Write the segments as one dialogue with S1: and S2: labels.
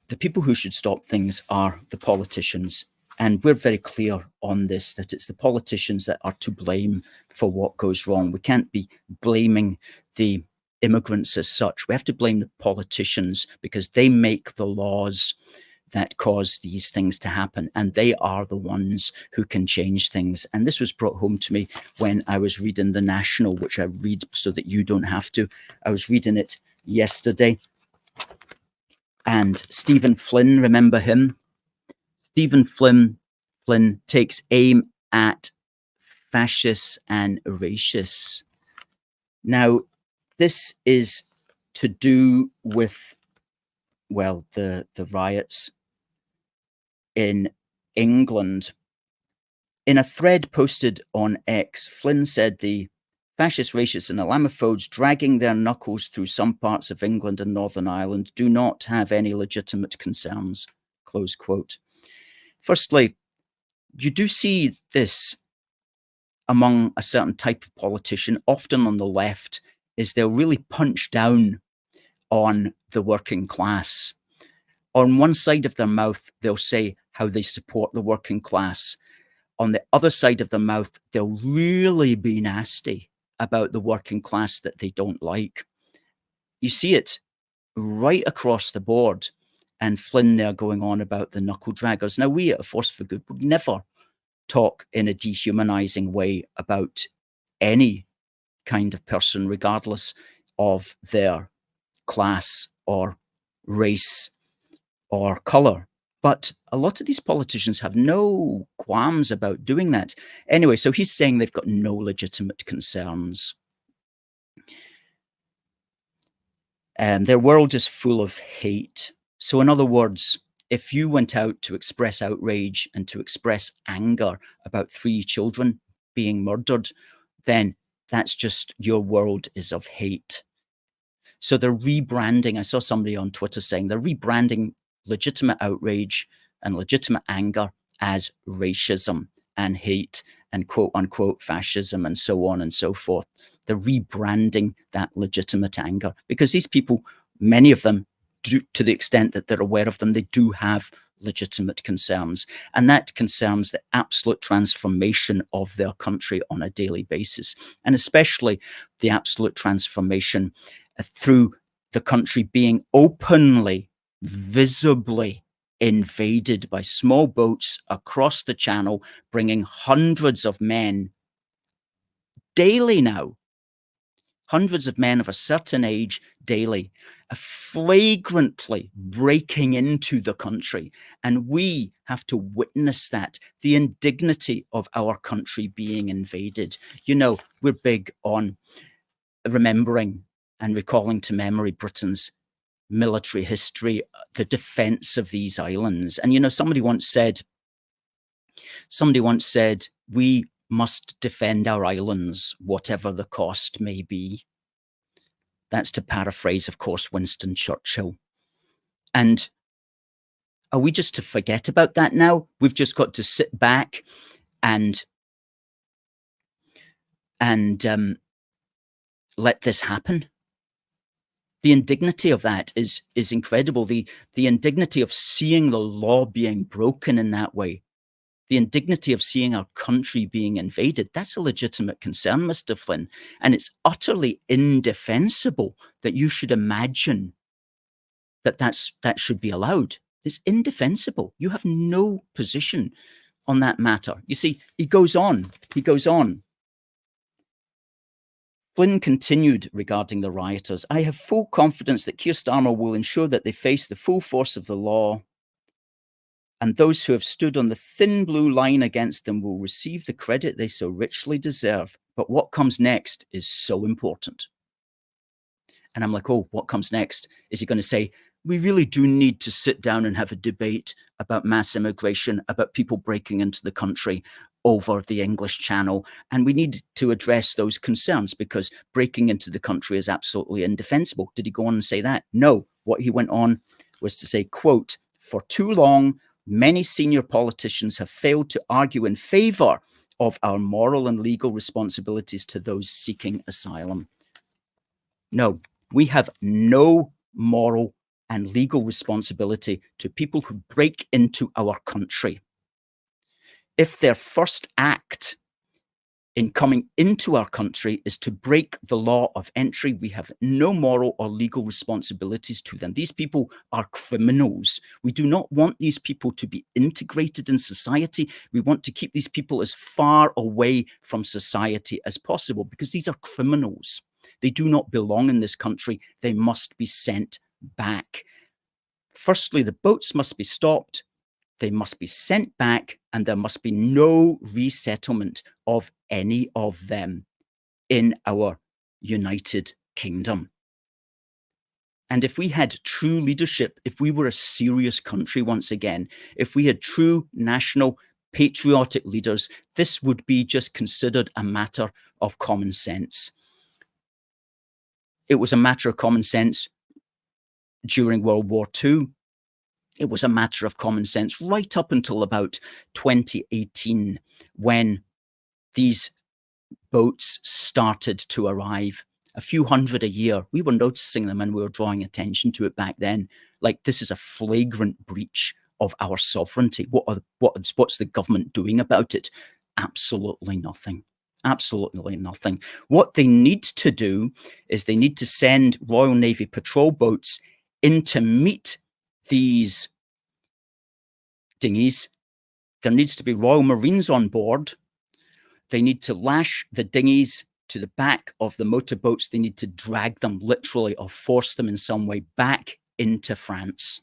S1: the people who should stop things are the politicians. And we're very clear on this, that it's the politicians that are to blame for what goes wrong. We can't be blaming the immigrants as such. We have to blame the politicians because they make the laws that cause these things to happen. And they are the ones who can change things. And this was brought home to me when I was reading The National, which I read so that you don't have to. I was reading it yesterday. And Stephen Flynn, remember him? Stephen Flynn takes aim at fascists and racists. Now, this is to do with, well, the riots in England. In a thread posted on X, Flynn said the fascist, racists and Islamophobes dragging their knuckles through some parts of England and Northern Ireland do not have any legitimate concerns, close quote. Firstly, you do see this among a certain type of politician, often on the left, is they'll really punch down on the working class. On one side of their mouth, they'll say how they support the working class. On the other side of their mouth, they'll really be nasty about the working class that they don't like. You see it right across the board. And Flynn there going on about the knuckle draggers. Now, we at A Force for Good would never talk in a dehumanizing way about any kind of person, regardless of their class or race or color. But a lot of these politicians have no qualms about doing that. Anyway, so he's saying they've got no legitimate concerns. And their world is full of hate. So in other words, if you went out to express outrage and to express anger about 3 children being murdered, then that's just your world is of hate. So they're rebranding. I saw somebody on Twitter saying they're rebranding legitimate outrage and legitimate anger as racism and hate and quote unquote fascism and so on and so forth. They're rebranding that legitimate anger because these people, many of them, do, to the extent that they're aware of them, they do have legitimate concerns. And that concerns the absolute transformation of their country on a daily basis, and especially the absolute transformation through the country being openly, visibly invaded by small boats across the channel, bringing hundreds of men daily now, hundreds of men of a certain age daily, flagrantly breaking into the country. And we have to witness that, the indignity of our country being invaded. You know, we're big on remembering and recalling to memory Britain's military history, the defense of these islands. And, you know, somebody once said, we must defend our islands, whatever the cost may be. That's to paraphrase, of course, Winston Churchill. And are we just to forget about that now? We've just got to sit back and let this happen. The indignity of that is incredible. The indignity of seeing the law being broken in that way. The indignity of seeing our country being invaded, that's a legitimate concern, Mr. Flynn. And it's utterly indefensible that you should imagine that that should be allowed. It's indefensible. You have no position on that matter. You see, he goes on. Flynn continued regarding the rioters. I have full confidence that Keir Starmer will ensure that they face the full force of the law, and those who have stood on the thin blue line against them will receive the credit they so richly deserve. But what comes next is so important. And I'm like, oh, what comes next? Is he going to say, we really do need to sit down and have a debate about mass immigration, about people breaking into the country over the English Channel, and we need to address those concerns because breaking into the country is absolutely indefensible. Did he go on and say that? No. What he went on was to say, quote, for too long, many senior politicians have failed to argue in favor of our moral and legal responsibilities to those seeking asylum. No, we have no moral and legal responsibility to people who break into our country. If their first act in coming into our country is to break the law of entry, we have no moral or legal responsibilities to them. These people are criminals. We do not want these people to be integrated in society. We want to keep these people as far away from society as possible because these are criminals. They do not belong in this country. They must be sent back. Firstly, the boats must be stopped. They must be sent back, and there must be no resettlement of any of them in our United Kingdom. And if we had true leadership, if we were a serious country once again, if we had true national patriotic leaders, this would be just considered a matter of common sense. It was a matter of common sense during World War II. It was a matter of common sense right up until about 2018, when these boats started to arrive. A few hundred a year. We were noticing them and we were drawing attention to it back then. Like, this is a flagrant breach of our sovereignty. What's the government doing about it? Absolutely nothing. Absolutely nothing. What they need to do is they need to send Royal Navy patrol boats in to meet these dinghies. There needs to be Royal Marines on board. They need to lash the dinghies to the back of the motorboats. They need to drag them literally or force them in some way back into France.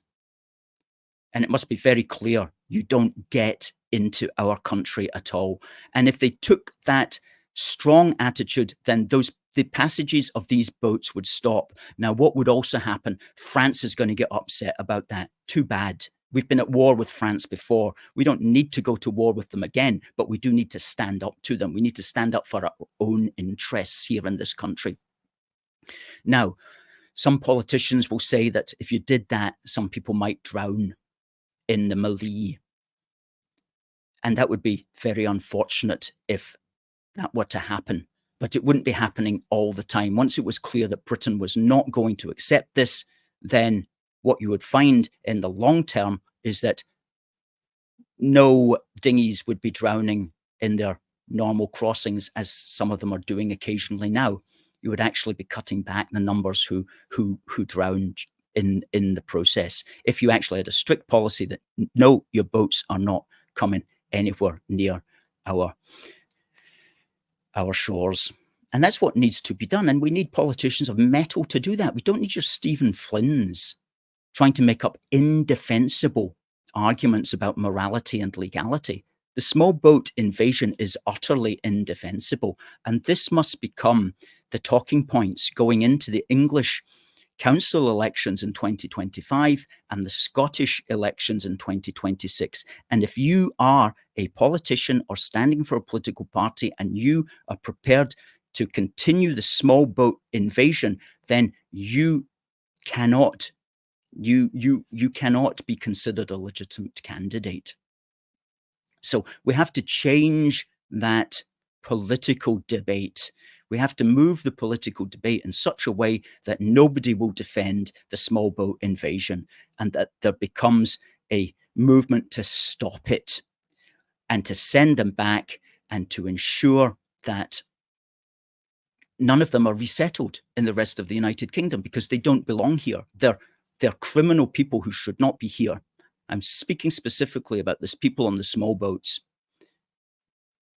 S1: And it must be very clear, you don't get into our country at all. And if they took that strong attitude, then the passages of these boats would stop. Now, what would also happen? France is going to get upset about that. Too bad. We've been at war with France before. We don't need to go to war with them again, but we do need to stand up to them. We need to stand up for our own interests here in this country. Now, some politicians will say that if you did that, some people might drown in the Mallee. And that would be very unfortunate if that were to happen. But it wouldn't be happening all the time. Once it was clear that Britain was not going to accept this, then what you would find in the long term is that no dinghies would be drowning in their normal crossings, as some of them are doing occasionally now. You would actually be cutting back the numbers who drown in the process. If you actually had a strict policy that no, your boats are not coming anywhere near our shores. And that's what needs to be done. And we need politicians of mettle to do that. We don't need your Stephen Flynns trying to make up indefensible arguments about morality and legality. The small boat invasion is utterly indefensible. And this must become the talking points going into the English council elections in 2025 and the Scottish elections in 2026. And if you are a politician or standing for a political party and you are prepared to continue the small boat invasion, then you cannot be considered a legitimate candidate. So we have to change that political debate. We have to move the political debate in such a way that nobody will defend the small boat invasion and that there becomes a movement to stop it and to send them back and to ensure that none of them are resettled in the rest of the United Kingdom because they don't belong here. They're criminal people who should not be here. I'm speaking specifically about this people on the small boats.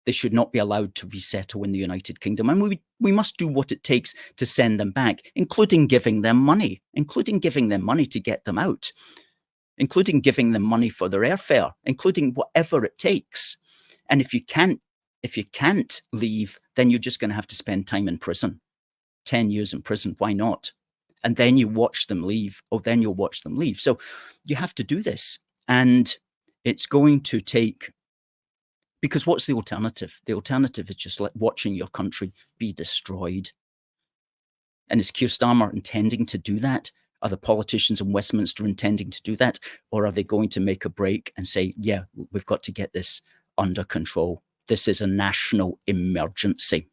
S1: They should not be allowed to resettle in the United Kingdom. And we must do what it takes to send them back, including giving them money to get them out, including giving them money for their airfare, including whatever it takes. And if you can't leave, then you're just going to have to spend time in prison, 10 years in prison. Why not? And then you watch them leave. Then you'll watch them leave. So you have to do this. And it's going to take, because what's the alternative? The alternative is just like watching your country be destroyed. And is Keir Starmer intending to do that? Are the politicians in Westminster intending to do that? Or are they going to make a break and say, yeah, we've got to get this under control? This is a national emergency.